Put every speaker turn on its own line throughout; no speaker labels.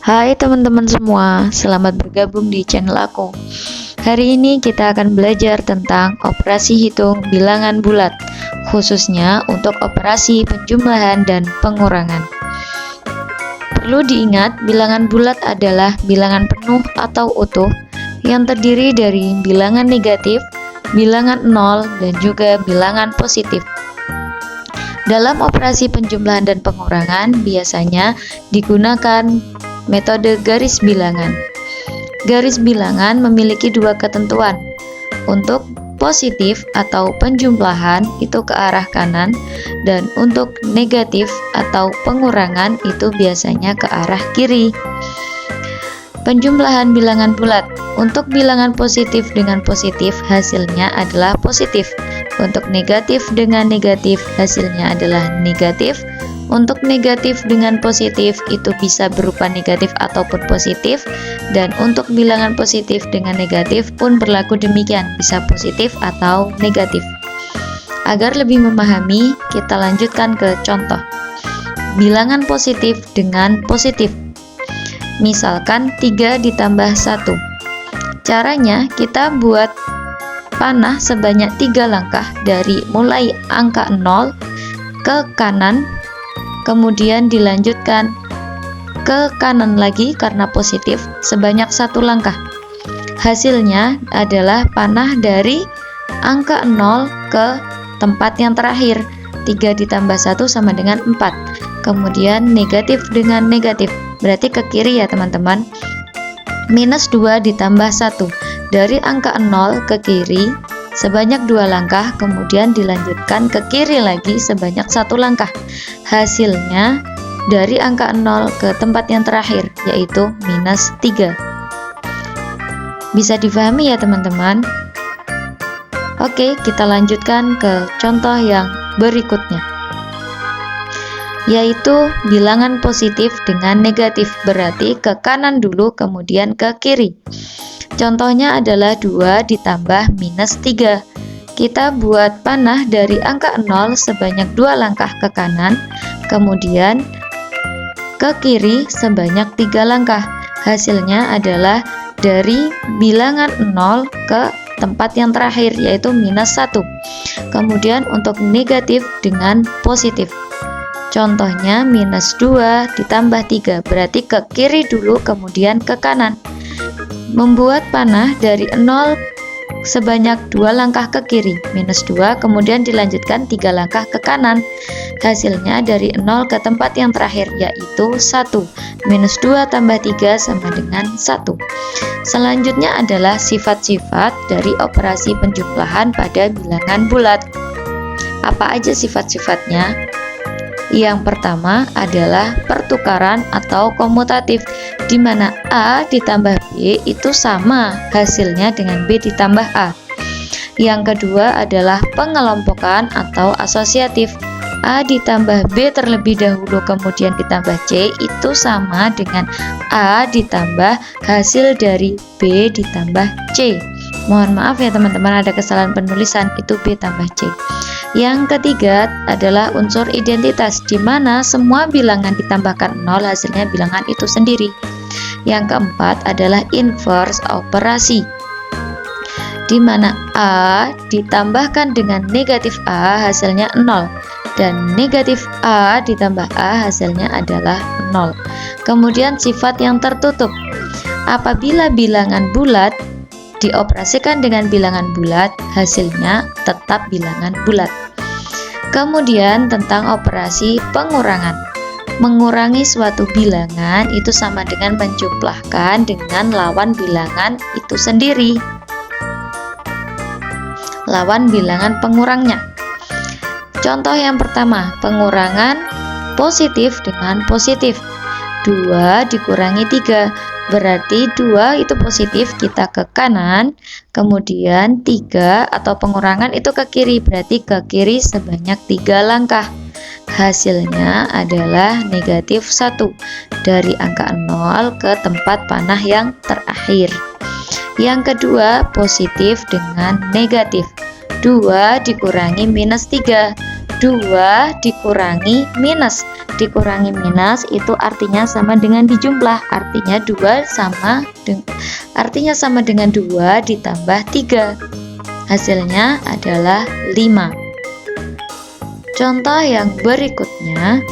Hai teman-teman semua, selamat bergabung di channel aku. Hari ini kita akan belajar tentang operasi hitung bilangan bulat, khususnya untuk operasi penjumlahan dan pengurangan. Perlu diingat, bilangan bulat adalah bilangan penuh atau utuh yang terdiri dari bilangan negatif, bilangan nol, dan juga bilangan positif. Dalam operasi penjumlahan dan pengurangan biasanya digunakan metode garis bilangan. Garis bilangan memiliki dua ketentuan. Untuk positif atau penjumlahan itu ke arah kanan, dan untuk negatif atau pengurangan itu biasanya ke arah kiri. Penjumlahan bilangan bulat. Untuk bilangan positif dengan positif hasilnya adalah positif. Untuk negatif dengan negatif hasilnya adalah negatif. Untuk negatif dengan positif itu bisa berupa negatif ataupun positif, dan untuk bilangan positif dengan negatif pun berlaku demikian, bisa positif atau negatif. Agar lebih memahami, kita lanjutkan ke contoh. Bilangan positif dengan positif. Misalkan 3 ditambah 1. Caranya kita buat panah sebanyak 3 langkah dari mulai angka 0 ke kanan, kemudian dilanjutkan ke kanan lagi karena positif sebanyak 1 langkah. Hasilnya adalah panah dari angka 0 ke tempat yang terakhir. 3 ditambah 1 sama dengan 4. Kemudian negatif dengan negatif, berarti ke kiri ya teman-teman. Minus 2 ditambah 1. Dari angka 0 ke kiri sebanyak 2 langkah, kemudian dilanjutkan ke kiri lagi sebanyak 1 langkah. Hasilnya dari angka 0 ke tempat yang terakhir, yaitu minus 3. Bisa difahami ya teman-teman? Oke, kita lanjutkan ke contoh yang berikutnya, yaitu bilangan positif dengan negatif, berarti ke kanan dulu kemudian ke kiri. Contohnya adalah 2 ditambah minus 3. Kita buat panah dari angka 0 sebanyak 2 langkah ke kanan, kemudian ke kiri sebanyak 3 langkah. Hasilnya adalah dari bilangan 0 ke tempat yang terakhir, yaitu minus 1. Kemudian untuk negatif dengan positif. Contohnya minus 2 ditambah 3, berarti ke kiri dulu kemudian ke kanan. Membuat panah dari 0 sebanyak 2 langkah ke kiri, minus 2, kemudian dilanjutkan 3 langkah ke kanan. Hasilnya dari 0 ke tempat yang terakhir, yaitu 1. Minus 2 tambah 3 sama dengan 1. Selanjutnya adalah sifat-sifat dari operasi penjumlahan pada bilangan bulat. Apa aja sifat-sifatnya? Yang pertama adalah pertukaran atau komutatif, di mana A ditambah B itu sama hasilnya dengan B ditambah A. Yang kedua adalah pengelompokan atau asosiatif. A ditambah B terlebih dahulu kemudian ditambah C itu sama dengan A ditambah hasil dari B ditambah C. Mohon maaf ya teman-teman, ada kesalahan penulisan, itu B tambah C. Yang ketiga adalah unsur identitas, di mana semua bilangan ditambahkan 0 hasilnya bilangan itu sendiri. Yang keempat adalah inverse operasi, di mana A ditambahkan dengan negatif A hasilnya 0, dan negatif A ditambah A hasilnya adalah 0. Kemudian sifat yang tertutup, apabila bilangan bulat dioperasikan dengan bilangan bulat, hasilnya tetap bilangan bulat. Kemudian tentang operasi pengurangan. Mengurangi suatu bilangan itu sama dengan menjumlahkan dengan lawan bilangan itu sendiri, lawan bilangan pengurangnya. Contoh yang pertama, pengurangan positif dengan positif. 2 dikurangi 3, berarti 2 itu positif, kita ke kanan, kemudian 3 atau pengurangan itu ke kiri, berarti ke kiri sebanyak 3 langkah. Hasilnya adalah negatif 1, dari angka 0 ke tempat panah yang terakhir. Yang kedua, positif dengan negatif. 2 dikurangi minus 3, 2 dikurangi minus. Dikurangi minus itu artinya sama dengan dijumlah. Artinya sama dengan 2 ditambah 3. Hasilnya adalah 5. Contoh yang berikutnya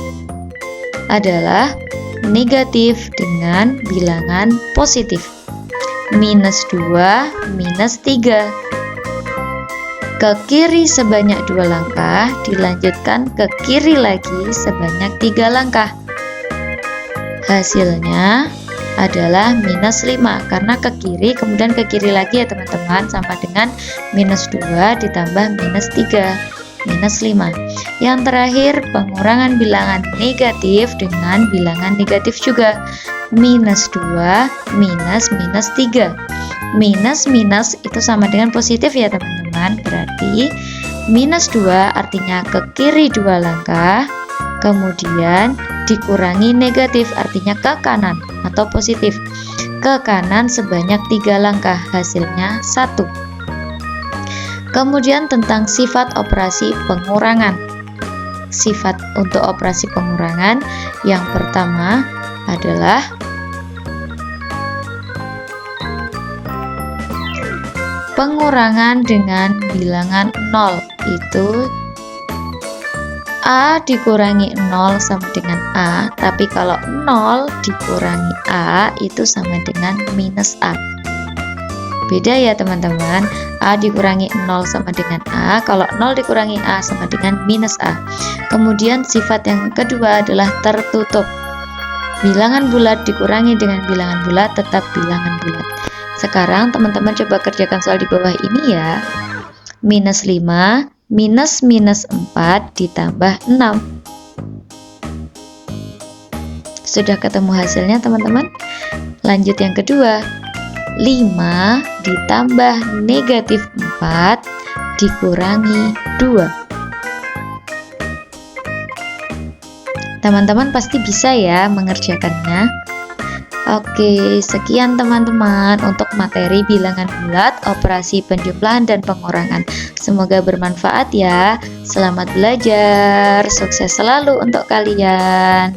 adalah negatif dengan bilangan positif. Minus 2 minus 3. Ke kiri sebanyak 2 langkah, dilanjutkan ke kiri lagi sebanyak 3 langkah. Hasilnya adalah minus 5, karena ke kiri kemudian ke kiri lagi ya teman-teman, sama dengan minus 2 ditambah minus 3, minus 5. Yang terakhir, pengurangan bilangan negatif dengan bilangan negatif juga. Minus 2 minus minus 3. Minus minus itu sama dengan positif ya teman-teman. Berarti minus 2 artinya ke kiri 2 langkah, kemudian dikurangi negatif artinya ke kanan atau positif. Ke kanan sebanyak 3 langkah, hasilnya 1. Kemudian tentang sifat operasi pengurangan. Sifat untuk operasi pengurangan yang pertama adalah pengurangan dengan bilangan 0. Itu A dikurangi 0 sama dengan A, tapi kalau 0 dikurangi A itu sama dengan minus A. Beda ya teman-teman, A dikurangi 0 sama dengan A, kalau 0 dikurangi A sama dengan minus A. Kemudian sifat yang kedua adalah tertutup. Bilangan bulat dikurangi dengan bilangan bulat tetap bilangan bulat. Sekarang teman-teman coba kerjakan soal di bawah ini ya. Minus 5 minus minus 4 ditambah 6. Sudah ketemu hasilnya teman-teman? Lanjut yang kedua. 5 ditambah negatif 4 dikurangi 2. Teman-teman pasti bisa ya mengerjakannya. Oke, sekian teman-teman untuk materi bilangan bulat, operasi penjumlahan dan pengurangan. Semoga bermanfaat ya. Selamat belajar, sukses selalu untuk kalian.